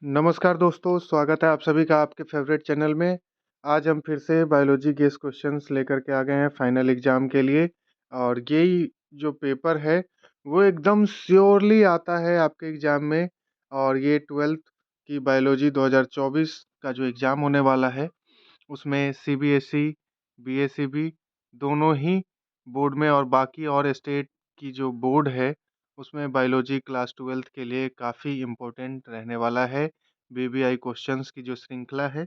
नमस्कार दोस्तों, स्वागत है आप सभी का आपके फेवरेट चैनल में। आज हम फिर से बायोलॉजी गेस क्वेश्चंस लेकर के आ गए हैं फाइनल एग्जाम के लिए। और यही जो पेपर है वो एकदम श्योरली आता है आपके एग्जाम में। और ये 12th की बायोलॉजी 2024 का जो एग्ज़ाम होने वाला है उसमें सीबीएसई, बीएसईबी दोनों ही बोर्ड में और बाकी और स्टेट की जो बोर्ड है उसमें बायोलॉजी क्लास 12th के लिए काफ़ी इम्पोर्टेंट रहने वाला है। बीबीआई क्वेश्चंस की जो श्रृंखला है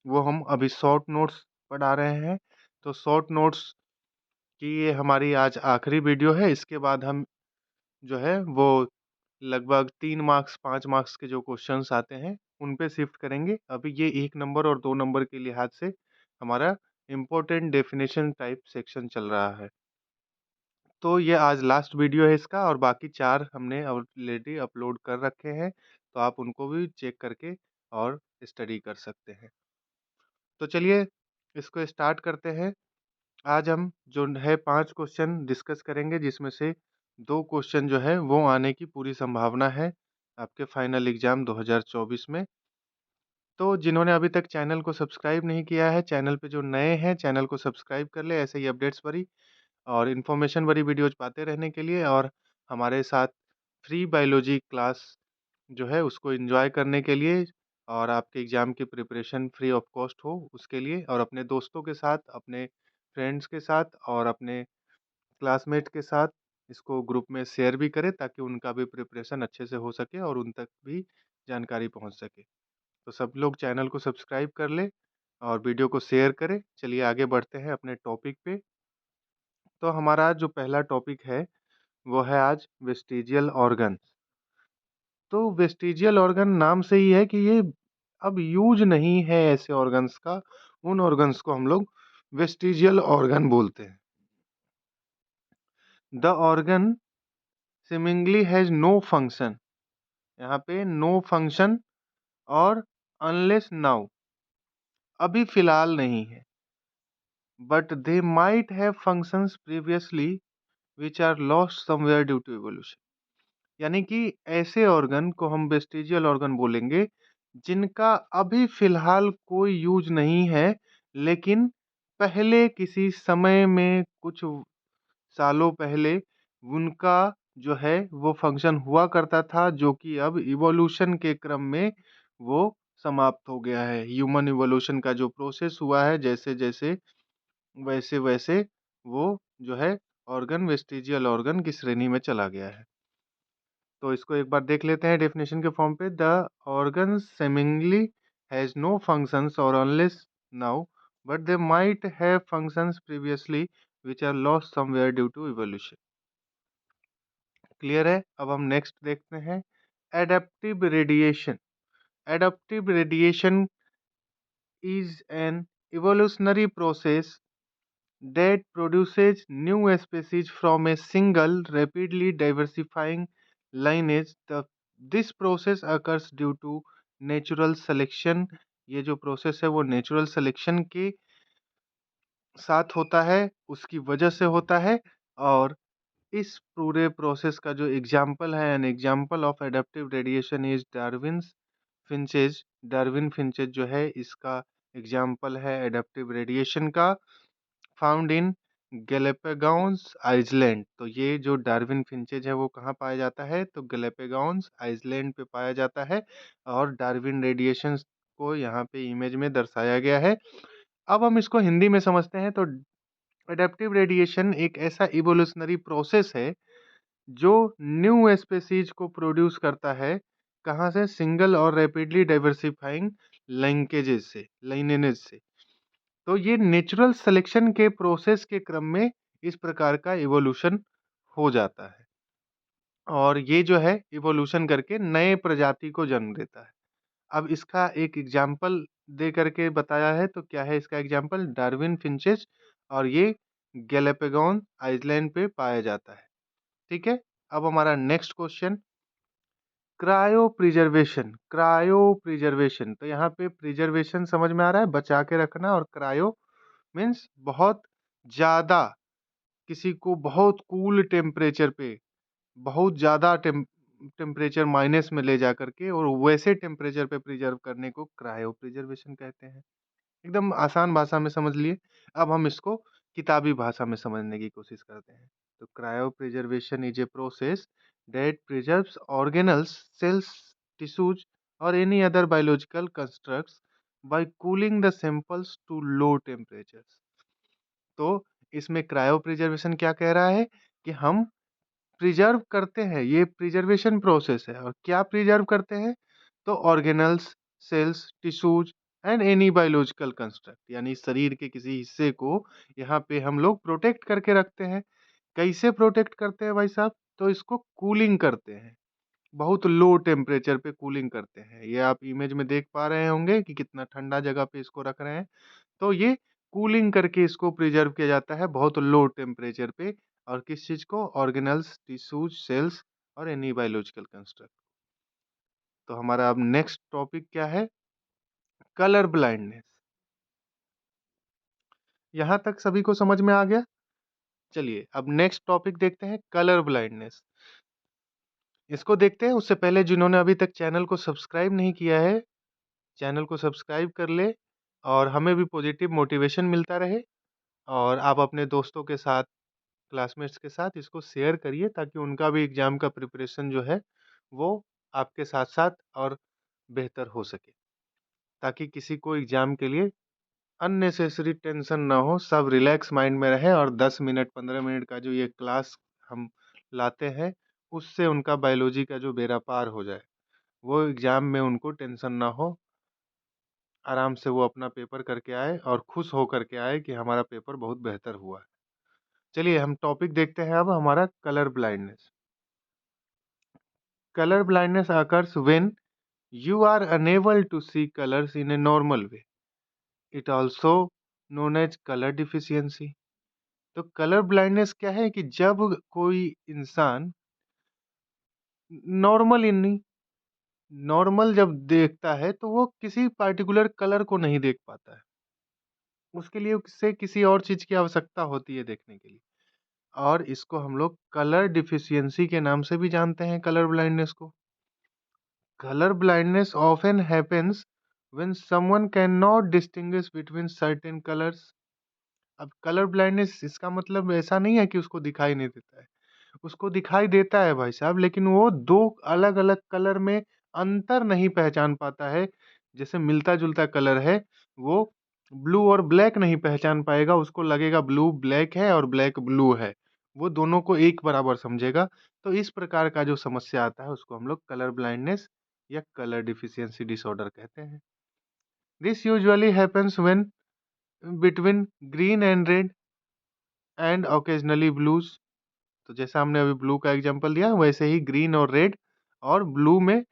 वो हम अभी शॉर्ट नोट्स पढ़ा रहे हैं। तो शॉर्ट नोट्स की ये हमारी आज आखिरी वीडियो है। इसके बाद हम जो है वो लगभग 3 मार्क्स 5 मार्क्स के जो क्वेश्चंस आते हैं उन पे शिफ्ट करेंगे। अभी ये 1 नंबर और 2 नंबर के लिहाज से हमारा इम्पोर्टेंट डेफिनेशन टाइप सेक्शन चल रहा है। तो ये आज लास्ट वीडियो है इसका, और बाकी 4 हमने ऑलरेडी अपलोड कर रखे हैं, तो आप उनको भी चेक करके और स्टडी कर सकते हैं। तो चलिए इसको स्टार्ट करते हैं। आज हम जो है 5 क्वेश्चन डिस्कस करेंगे, जिसमें से 2 क्वेश्चन जो है वो आने की पूरी संभावना है आपके फाइनल एग्जाम 2024 में। तो जिन्होंने अभी तक चैनल को सब्सक्राइब नहीं किया है, चैनल पे जो नए हैं चैनल को सब्सक्राइब कर ले, ऐसे ही अपडेट्स भरी और इन्फॉर्मेशन भरी वीडियोज पाते रहने के लिए, और हमारे साथ फ्री बायोलॉजी क्लास जो है उसको एंजॉय करने के लिए, और आपके एग्ज़ाम की प्रिपरेशन फ्री ऑफ कॉस्ट हो उसके लिए, और अपने दोस्तों के साथ, अपने फ्रेंड्स के साथ और अपने क्लासमेट के साथ इसको ग्रुप में शेयर भी करें, ताकि उनका भी प्रिपरेशन अच्छे से हो सके और उन तक भी जानकारी पहुंच सके। तो सब लोग चैनल को सब्सक्राइब कर लें और वीडियो को शेयर करें। चलिए आगे बढ़ते हैं अपने टॉपिक पे। तो हमारा जो पहला टॉपिक है वो है आज वेस्टिजियल ऑर्गन। तो वेस्टिजियल ऑर्गन नाम से ही है कि ये अब यूज नहीं है ऐसे ऑर्गन्स का। उन ऑर्गन्स को हम लोग वेस्टिजियल ऑर्गन बोलते हैं। The organ seemingly has no function, यहाँ पे नो फंक्शन और अनलेस नाउ, अभी फिलहाल नहीं है, but they might have functions previously which are lost somewhere due to evolution. यानी कि ऐसे ऑर्गन को हम वेस्टिजियल ऑर्गन बोलेंगे जिनका अभी फिलहाल कोई यूज नहीं है, लेकिन पहले किसी समय में कुछ सालों पहले उनका जो है वो फंक्शन हुआ करता था, जो कि अब इवोल्यूशन के क्रम में वो समाप्त हो गया है। ह्यूमन इवोल्यूशन का जो प्रोसेस हुआ है, जैसे जैसे वैसे वैसे वो जो है ऑर्गन वेस्टिजियल ऑर्गन की श्रेणी में चला गया है। तो इसको एक बार देख लेते हैं डेफिनेशन के फॉर्म पे। The organ seemingly has no functions और unless now, but they might have functions previously which are lost somewhere due to evolution. Clear है? अब हम नेक्स्ट देखते हैं adaptive radiation. Adaptive radiation is an evolutionary process that produces new species from a single rapidly diversifying lineage. This process occurs due to natural selection. ये जो process है वो natural selection के साथ होता है, उसकी वजह से होता है। और इस पूरे प्रोसेस का जो एग्जाम्पल है, an example of adaptive radiation is Darwin's finches. Darwin finches जो है इसका एग्जाम्पल है एडेप्टिव रेडिएशन का, फाउंड इन गैलापागोस आइलैंड। तो ये जो डार्विन फिंचेज है वो कहाँ पाया जाता है? तो गैलापागोस आइलैंड पे पाया जाता है, और डार्विन रेडिएशन को यहाँ पे इमेज में दर्शाया गया है। अब हम इसको हिंदी में समझते हैं। तो एडेप्टिव रेडिएशन एक ऐसा इवोल्यूशनरी प्रोसेस है जो न्यू स्पेसीज को प्रोड्यूस करता है। कहाँ से? सिंगल और रैपिडली डाइवर्सिफाइंग लिंकेजेस से, लाइनेज से। तो ये नेचुरल सिलेक्शन के प्रोसेस के क्रम में इस प्रकार का इवोल्यूशन हो जाता है, और ये जो है इवोल्यूशन करके नए प्रजाति को जन्म देता है। अब इसका एक एग्जाम्पल दे करके बताया है, तो क्या है इसका एग्जाम्पल? डार्विन फिंचेस, और ये गैलापागोस आइलैंड पे पाया जाता है। ठीक है। अब हमारा next question, cryo preservation. Cryo preservation, तो यहाँ पे प्रिजर्वेशन समझ में आ रहा है, बचा के रखना, और क्रायो मीन्स बहुत ज़्यादा, किसी को बहुत कूल टेम्परेचर पे, बहुत ज़्यादा टेम्परेचर माइनस में ले जा करके और वैसे टेम्परेचर पे प्रिजर्व करने को क्रायो प्रिजर्वेशन कहते हैं। एकदम आसान भाषा में समझ लिए। अब हम इसको किताबी भाषा में समझने की कोशिश करते हैं। तो cryo preservation is a process that preserves organelles, cells, tissues और any other biological constructs by cooling the samples to low temperatures. तो इसमें क्रायो प्रिजर्वेशन क्या कह रहा है कि हम प्रिजर्व करते हैं, ये प्रिजर्वेशन प्रोसेस है। और क्या प्रिजर्व करते हैं? तो organelles, cells, tissues and any biological construct, यानी शरीर के किसी हिस्से को यहाँ पे हम लोग प्रोटेक्ट करके रखते हैं। कैसे प्रोटेक्ट करते हैं भाई साहब? तो इसको कूलिंग करते हैं, बहुत लो टेम्परेचर पे कूलिंग करते हैं। ये आप इमेज में देख पा रहे होंगे कि कितना ठंडा जगह पे इसको रख रहे हैं। तो ये कूलिंग करके इसको प्रिजर्व किया जाता है बहुत लो टेम्परेचर पे। और किस चीज को? ऑर्गेनल्स, टिश्यूज, सेल्स और एनी बायोलॉजिकल कंस्ट्रक्ट। तो हमारा अब नेक्स्ट टॉपिक क्या है? Colour blindness. यहां तक सभी को समझ में आ गया? चलिए अब नेक्स्ट टॉपिक देखते हैं, कलर ब्लाइंडनेस। इसको देखते हैं उससे पहले जिन्होंने अभी तक चैनल को सब्सक्राइब नहीं किया है, चैनल को सब्सक्राइब कर ले और हमें भी पॉजिटिव मोटिवेशन मिलता रहे। और आप अपने दोस्तों के साथ, क्लासमेट्स के साथ इसको शेयर करिए ताकि उनका भी एग्जाम का प्रिपरेशन जो है वो आपके साथ साथ और बेहतर हो सके, ताकि किसी को एग्जाम के लिए अननेसेसरी टेंशन ना हो, सब रिलैक्स माइंड में रहे और 10 मिनट 15 मिनट का जो ये क्लास हम लाते हैं उससे उनका बायोलॉजी का जो बेड़ा पार हो जाए, वो एग्जाम में उनको टेंशन ना हो, आराम से वो अपना पेपर करके आए और खुश हो करके आए कि हमारा पेपर बहुत बेहतर हुआ है। चलिए हम टॉपिक देखते हैं अब हमारा, colour blindness. Color blindness occurs when you are unable to see colors in a normal way. It also known as color deficiency. तो कलर ब्लाइंडनेस क्या है कि जब कोई इंसान नॉर्मल नहीं, नॉर्मल जब देखता है तो वो किसी पार्टिकुलर कलर को नहीं देख पाता है, उसके लिए उससे किसी और चीज की आवश्यकता होती है देखने के लिए। और इसको हम लोग कलर डिफिशियंसी के नाम से भी जानते हैं, कलर ब्लाइंडनेस को। Color blindness often happens when someone cannot distinguish between certain colors. अब कलर ब्लाइंडनेस इसका मतलब ऐसा नहीं है कि उसको दिखाई नहीं देता है, उसको दिखाई देता है भाई साहब, लेकिन वो दो अलग अलग कलर में अंतर नहीं पहचान पाता है। जैसे मिलता जुलता कलर है, वो ब्लू और ब्लैक नहीं पहचान पाएगा, उसको लगेगा ब्लू ब्लैक है और ब्लैक ब्लू है, वो दोनों को एक बराबर समझेगा। तो इस प्रकार का जो समस्या आता है उसको हम लोग कलर ब्लाइंडनेस या कलर डिफिशियंसी डिसऑर्डर कहते हैं। This usually happens when between green and red and occasionally blues. तो जैसा हमने अभी ब्लू का एग्जांपल दिया वैसे ही ग्रीन और रेड और ब्लू में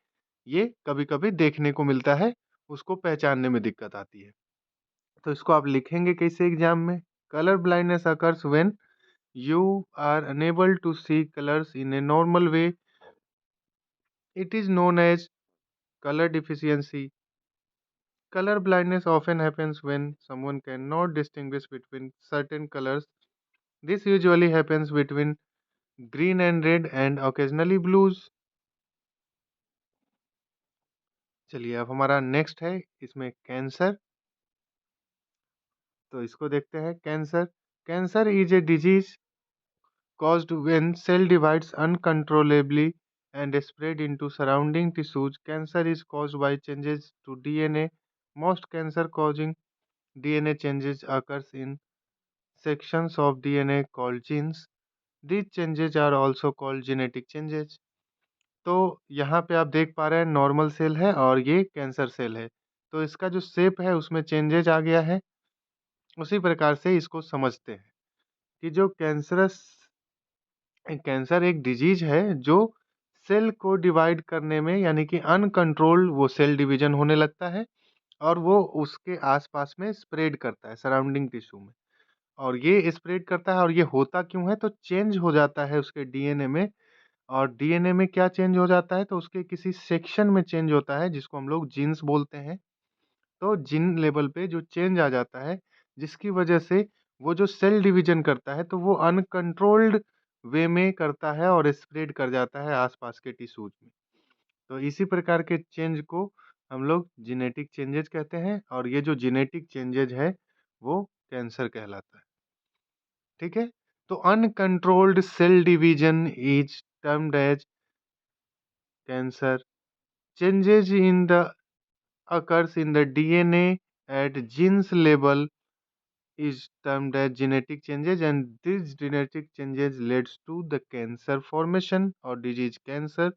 ये कभी कभी देखने को मिलता है, उसको पहचानने में दिक्कत आती है। तो इसको आप लिखेंगे कैसे एग्जाम में? Colour blindness occurs when you are unable to see colors in a normal way. It is known as color deficiency. Color blindness often happens when someone cannot distinguish between certain colors. This usually happens between green and red and occasionally blues. चलिए अब हमारा next है इसमें cancer. तो इसको देखते हैं, cancer. Cancer is a disease caused when cell divides uncontrollably and spread into surrounding tissues. Cancer is caused by changes to DNA. Most cancer causing DNA changes occurs in sections of DNA called genes. These changes are also called genetic changes. तो यहाँ पे आप देख पा रहे हैं normal cell है और ये कैंसर सेल है, तो इसका जो शेप है उसमें चेंजेज आ गया है। उसी प्रकार से इसको समझते हैं कि जो कैंसर एक डिजीज है जो सेल को डिवाइड करने में, यानी कि अनकंट्रोल्ड वो सेल डिवीजन होने लगता है और वो उसके आसपास में स्प्रेड करता है सराउंडिंग टिश्यू में। और ये स्प्रेड करता है और ये होता क्यों है? तो चेंज हो जाता है उसके डीएनए में। और डीएनए में क्या चेंज हो जाता है? तो उसके किसी सेक्शन में चेंज होता है जिसको हम लोग जीन्स बोलते हैं। तो जीन लेवल पे जो चेंज आ जाता है जिसकी वजह से वो जो सेल डिवीजन करता है तो वो अनकंट्रोल्ड वे में करता है और स्प्रेड कर जाता है आसपास के टिश्यूज में। तो इसी प्रकार के चेंज को हम लोग जेनेटिक चेंजेज कहते हैं और ये जो जेनेटिक चेंजेज है वो कैंसर कहलाता है। ठीक है? तो uncontrolled cell division is termed as cancer. Changes in the occurs in the DNA at genes level is termed as genetic changes, and these genetic changes leads to the cancer formation or disease cancer।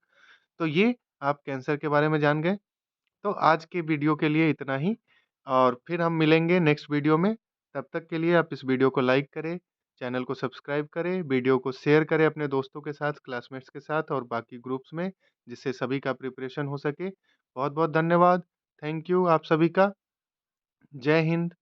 तो ये आप cancer के बारे में जान गए। तो आज के वीडियो के लिए इतना ही और फिर हम मिलेंगे नेक्स्ट वीडियो में। तब तक के लिए आप इस वीडियो को लाइक करें, चैनल को सब्सक्राइब करें, वीडियो को शेयर करें अपने दोस्तों के साथ, क्लासमेट्स के साथ और बाकी ग्रुप्स में, जिससे सभी का प्रिपरेशन हो सके। बहुत बहुत धन्यवाद। थैंक यू आप सभी का। जय हिंद।